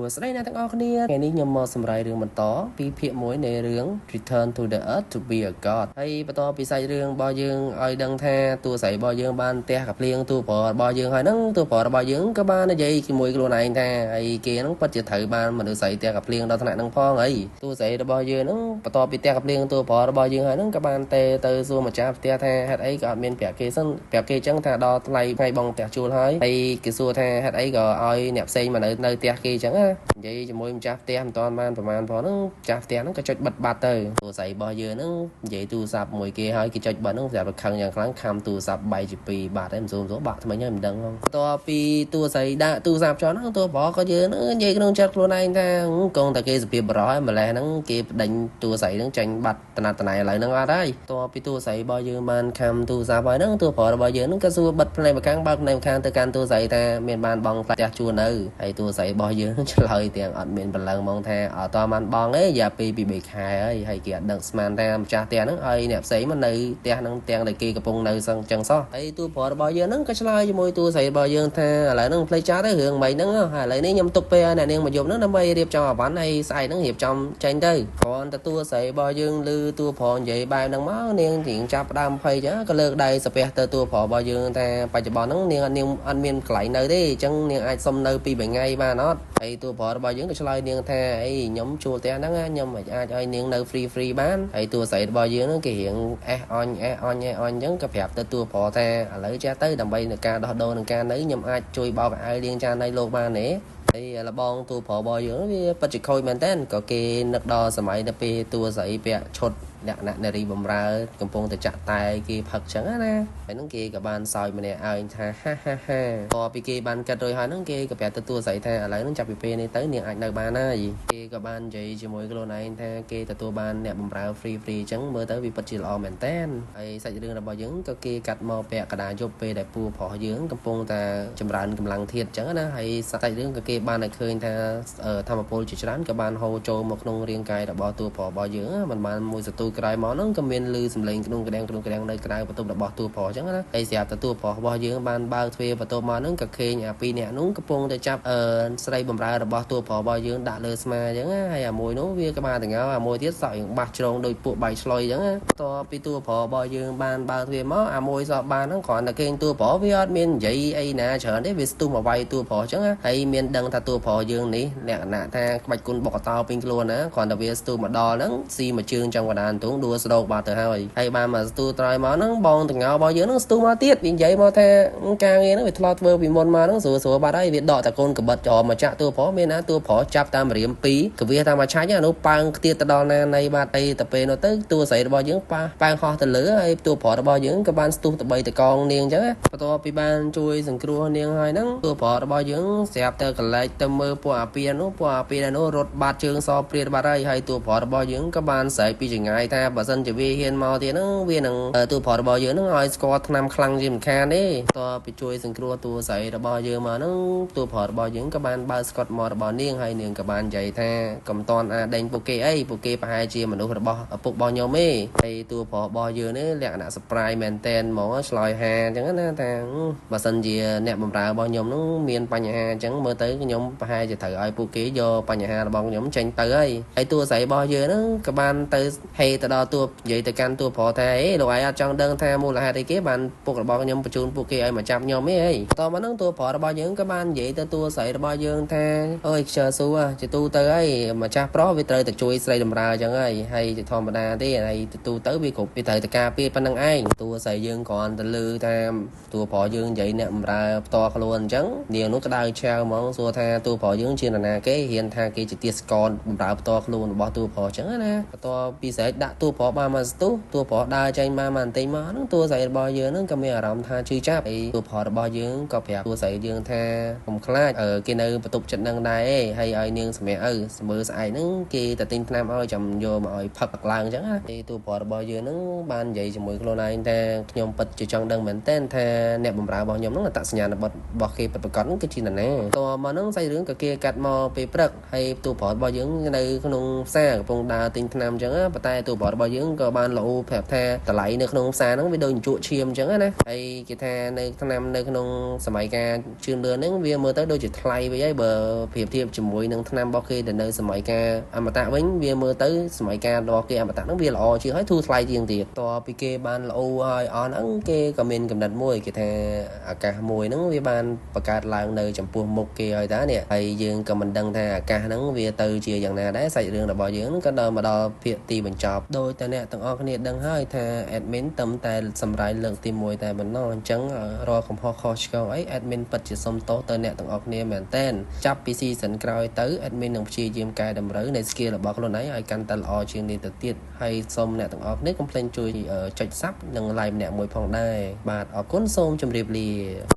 ស្ដីអ្នកទាំងអស់គ្នាថ្ងៃនេះខ្ញុំមកសម្រាយរឿងបន្តពីភាគមួយនៃរឿង Return to the Earth to be a God ហើយបន្តពីសាច់រឿងរបស់យើងឲ្យដឹងថាតួស្រីរបស់យើងបានផ្ទះកាភ្លៀងតួប្រុសរបស់យើងហើយហ្នឹងតួប្រុសរបស់យើងក៏បាននិយាយជាមួយខ្លួនឯងថាហើយគេហ្នឹងពិតជាត្រូវបានមនុស្សស្រីផ្ទះកាភ្លៀងដល់ថ្នាក់ហ្នឹងផងហើយតួស្រីរបស់យើងហ្នឹងបន្តពីផ្ទះកាភ្លៀងតួប្រុសរបស់យើងហើយហ្នឹងក៏បានទៅសួរម្ចាស់ផ្ទះថាហេតុអីក៏អត់មានប្រាប់គេសិនប្រាប់គេចឹងថាដល់ថ្លៃថ្ងៃបងផ្ទះជួលហើយគេសួរថាហេតុអីក៏ឲ្យអ្នកផ្សេងមកនៅផ្ទះគេចឹងណានិយាយជាមួយម្ចាស់ផ្ទះមិនតាន់បានប្រហែលផងហ្នឹងម្ចាស់ផ្ទះហ្នឹងក៏ចុចបិទបាត់ទៅទូរស័ព្ទរបស់យើងហ្នឹងនិយាយទូរស័ព្ទមួយគេហើយគេចុចបិទហ្នឹងស្រាប់តែខឹងយ៉ាងខ្លាំងខំទូរស័ព្ទបែកជាពីរបាត់ហើយមិនសូមបាក់ថ្មីហើយមិនដឹងផងបន្ទាប់ពីទូរស័ព្ទដាក់ទូរស័ព្ទចោលហ្នឹងតួប្រុសក៏យើងហ្នឹងនិយាយក្នុងចិត្តខ្លួនឯងថាកងតែគេសភាពបរោះហើយម្លេះហ្នឹងគេបដិញទូរស័ព្ទហ្នឹងចាញ់បាត់តំណតណៃឥឡូវហ្នឹងអត់ហើយបន្ទាប់ពីទូរស័ព្ទរបស់យើងបានខំទូរស័ព្ទហើយហ្នឹងតួប្រុសរបស់យើងហ្នឹងក៏សួរបិទផ្នែកម្ខាងបើកផ្នែកម្ខាងទៅកាន់ទូរស័ព្ទថាមានបានបងផ្ទះជួលនៅហើយទូរស័ព្ទរបស់យើងឆ្លើយទាំងអត់មានប្រឡឹងហ្មងថាអត់តបានបងទេយ៉ាពី3ខែហើយគេអត់ដឹងស្មានថាម្ចាស់ផ្ទះហ្នឹងឲ្យអ្នកផ្សេងមកនៅផ្ទះហ្នឹងទាំងដែលគេកំពុងនៅសឹងចឹងសោះហើយទូប្រុសរបស់យើងហ្នឹងក៏ឆ្លើយជាមួយទូរស័ព្ទរបស់យើងថាឥឡូវហ្នឹងផ្លេចចោលទៅរឿងមិនហ្នឹងហើយឥឡូវនេះខ្ញុំទុកពេលឲ្យអ្នកនាងមកយប់ហ្នឹងដើម្បីរៀបចំអាវ៉ាន់ហើយស្អែកហ្នឹងរៀបចំចេញទៅគ្រាន់តែទូរស័ព្ទរបស់យើងឮទូប្រុសនិយាយបែបហ្នឹងមកនាងរៀងចាប់ផ្ដើមភ័យចឹងក៏លើកដៃសាពះទៅទូប្រុសរបស់យើងថាបច្ចុប្បន្នហ្នឹងនាងអត់មានកន្លែងនៅទេអញ្ចឹងនាងអាចសុំនៅ2 3ថ្ងៃបានអត់ហើយទូប្រុសរបស់យើងក៏ឆ្លើយនាងថាអីខ្ញុំជួលផ្ទះហ្នឹងខ្ញុំអាចឲ្យនាងនៅ free បានហើយទូរស័ព្ទរបស់យើងហ្នឹងគេរៀងអេសអញអញ្ចឹងក៏ប្រាប់ទៅទូប្រុសថាឥឡូវចេះទៅដើម្បីនឹងការដោះដូរនឹងការនៅខ្ញុំអាចជួយបោកអាវលាងចានឲ្យលោកបានទេហើយលបងទូប្រុសរបស់យើងវាពិតជាខូចមែនតើក៏គេនឹកដល់សម័យទៅពេលទូរស័ព្ទពាក់ឈុតលក្ខណៈនារីបំរើកំពុងតែចាក់តែគេផឹកចឹងណាហើយហ្នឹងគេក៏បានសើចម្នាក់ឲ្យថាហាតពីគេបានកាត់រួចហើយហ្នឹងគេក៏ប្រាប់ទៅទូរស័ព្ទថាឥឡូវហ្នឹងចាប់ពីពេលនេះទៅនាងអាចនៅបានហើយគេក៏បាននិយាយជាមួយខ្លួនឯងថាគេទទួលបានអ្នកបំរើ free ចឹងមើលទៅវាពិតជាល្អមែនតើហើយសាច់រឿងរបស់យើងក៏គេកាត់មកពាក់កណ្ដាលយប់ពេលដែលពូប្រុសយើងកំពុងតែចម្រើនកម្លាំងធាតុចឹងណាហើយសាច់រឿងក៏គេបានឲ្យឃើញថាធម្មពលជាច្រើនក៏បានហូរចូលមកក្នុងរាងកាយរបស់តួប្រុសរបស់យើងមិនបានមួយសន្ទុយក្រោយមកហ្នឹងក៏មានលឺសំឡេងក្នុងក្រាំងនៅក្រៅបន្ទប់របស់តួប្រុសអញ្ចឹងណាហើយស្រាប់តែតួប្រុសរបស់យើងបានបើកទ្វារបន្ទប់មកហ្នឹងក៏ឃើញអា2នាក់នោះកំពុងតែចាប់ស្រីបំរើរបស់តួប្រុសរបស់យើងដាក់លើស្មាអញ្ចឹងណាហើយអាមួយនោះវាក៏បានតងអាមួយទៀតសក់បាសជ្រងដូចពួកបាយឆ្លុយអញ្ចឹងណាតពីតួប្រុសរបស់យើងបានបើកទ្វារមកអាមួយសក់បានហ្នឹងគ្រាន់តែគេតួប្រុសវាអត់មាននិយាយអីណាច្រើនទេវាស្ទុះមកវាយតួប្រុសអញ្ចឹងណាហើយមានដឹងថាតួប្រុសយើងនេះលក្ខណៈថាក្បាច់គុណបុកកតោពេញខ្លួនណាគ្រាន់តែវាស្ទុះមកដល់ហ្នឹងស៊ីមួយជើងចង់កណ្ដាលទងដួលស្ដោកបាត់ទៅហើយបានមកស្ទូត្រយមកហ្នឹងបងតងរបស់យើងហ្នឹងស្ទូមកទៀតនិយាយមកថាការងារហ្នឹងវាធ្លាប់ធ្វើពីមុនមកហ្នឹងស្រួលបាត់ហើយវាដកតែកូនកបិតចោលមកចាក់តួប្រុសមានណាតួប្រុសចាប់តាមរៀម2កវាតាមមកឆាច់អានោះប៉ើងខ្ទាតទៅដល់ណានៃបាត់អីទៅពេលនោះទៅតួស្រីរបស់យើងប៉ើងហោះទៅលើហើយតួប្រុសរបស់យើងក៏បានស្ទុះទៅ3តកងនាងអញ្ចឹងបន្ទាប់ពីបានជួយសង្គ្រោះនាងហើយហ្នឹងតួប្រុសរបស់យើងស្រាប់ទៅកលែកទៅមើលពួកអាពីនោះរត់បាត់ជើងសព្រាតបាត់ហើយតួប្រុសរបស់យើងក៏បានស្រែកពីចង្អាយថាបើសិនជាវាហ៊ានមកទៀតហ្នឹងវានឹងតួប្រុសរបស់យើងហ្នឹងឲ្យស្គាល់ថ្នាំខ្លាំងជាមិនខានទេតទៅជួយសង្គ្រោះតួស្រីរបស់យើងមកហ្នឹងតួប្រុសរបស់យើងក៏បានបើកស្កុតមករបស់នាងហើយនាងក៏បាននិយាយថាកុំតន់ដេញពួកគេអីពួកគេប្រហែលជាមនុស្សរបស់ឪពុករបស់ខ្ញុំទេហើយតួប្រុសរបស់យើងនេះលក្ខណៈ surprise មែនតែនហ្មងឆ្លើយហាអញ្ចឹងណាថាបើសិនជាអ្នកបម្រើរបស់ខ្ញុំហ្នឹងមានបញ្ហាអញ្ចឹងមើលទៅខ្ញុំប្រហែលជាត្រូវឲ្យពួកគេយកបញ្ហារបស់ខ្ញុំចេញទៅហើយតួស្រីរបស់យើងហ្នឹងក៏បានទៅហេទៅដល់តួនិយាយទៅកាន់តួប្រុសថាអេលោកឯងអត់ចង់ដឹងថាមូលហេតុអីគេបានពុករបស់ខ្ញុំបញ្ជូនពួកគេឲ្យមកចាប់ខ្ញុំទេតមកហ្នឹងតួប្រុសរបស់យើងក៏បាននិយាយទៅតួស្រីរបស់យើងថាអើយខ្ជិលស៊ូជាទូទៅហើយម្ចាស់ប្រុសវាត្រូវតែជួយស្រីតម្រើអញ្ចឹងហើយជាធម្មតាទេហើយទូទៅវាគ្រប់វាត្រូវតែការពារប៉ុណ្្នឹងឯងតួស្រីយើងគ្រាន់តែលឺថាតួប្រុសយើងនិយាយអ្នកបម្រើផ្ទាល់ខ្លួនអញ្ចឹងនាងនោះក្តៅឆាវហ្មងសួរថាតួប្រុសយើងជានរណាគេហ៊ានថាគេជាទាសកលបម្រើផ្ទាល់ខ្លួនរបស់តួប្រុសអញ្ចឹងណាបន្ទាប់ពីស្រែកដាក់តួប្រុសបានមកស្ទុះតួប្រុសដើរចេញមកបន្តិចមកហ្នឹងតួស្រីរបស់យើងហ្នឹងក៏មានអារម្មណ៍ថាជឿចាប់ហើយតួប្រុសរបស់យើងក៏ប្រាប់តួស្រីយើងថាកុំខ្លាចគេនៅបន្ទប់ចិត្តនឹងដែរហើយឲ្យនាងសម្រាប់មើលស្អែកហ្នឹងគេទៅទិញថ្នាំឲ្យចាំយកមកឲ្យផឹកឡើងអញ្ចឹងហើយតួប្រុសរបស់យើងហ្នឹងបាននិយាយជាមួយខ្លួនឯងថាខ្ញុំពិតជាចង់ដឹងមែនតើថាអ្នកបម្រើរបស់ខ្ញុំហ្នឹងអត្តសញ្ញាណប័ណ្ណរបស់គេពិតប្រាកដហ្នឹងគឺជានរណាតមកហ្នឹងសាច់រឿងក៏គេកាត់មកពេលព្រឹកហើយតួប្រុសរបស់យើងនៅក្នុងផ្សារកំពុងដើរទិញថ្នាំអញ្ចឹងប៉ុន្តែតួ ទូបរបស់យើងក៏បានលោប្រាប់ថាតម្លៃនៅក្នុងផ្សារហ្នឹងវាដូចជក់ឈាមអញ្ចឹងណាហើយគេថានៅឆ្នាំនៅក្នុងសម័យកាលជឿនលឿនហ្នឹងវាមើលទៅដូចជាថ្លៃវិញហើយបើប្រៀបធៀបជាមួយនឹងឆ្នាំរបស់គេដែលនៅសម័យកាលអមតៈវិញវាមើលទៅសម័យកាលរបស់គេអមតៈហ្នឹងវាល្អជាងហើយធូរថ្លៃជាងទៀតតពីគេបានលោហើយអស់ហ្នឹងគេក៏មានកំណត់មួយគេថាអាកាសមួយហ្នឹងវាបានបង្កើតឡើងនៅចំពោះមុខគេហើយតានេះហើយយើងក៏មិនដឹងថាអាកាសហ្នឹងវាទៅជាយ៉ាងណាដែរសាច់រឿងរបស់យើងក៏ដល់មកដល់ភាគទីបញ្ចប់ដោយតែអ្នកទាំងអស់គ្នាដឹងហើយថា admin តែសម្រាប់លើកទី1តែប៉ុណ្ណោះអញ្ចឹងរាល់កំហុសខុសឆ្គងអី admin ពិតជាសុំទោសទៅអ្នកទាំងអស់គ្នាមែនតើចាប់ពី season ក្រោយទៅ admin នឹងព្យាយាមកែតម្រូវនៃ skill របស់ខ្លួនឯងឲ្យកាន់តែល្អជាងនេះទៅទៀតហើយសូមអ្នកទាំងអស់គ្នាកុំភ្លេចជួយចុច sub និង like ម្នាក់មួយផងដែរបាទអរគុណសូមជម្រាបលា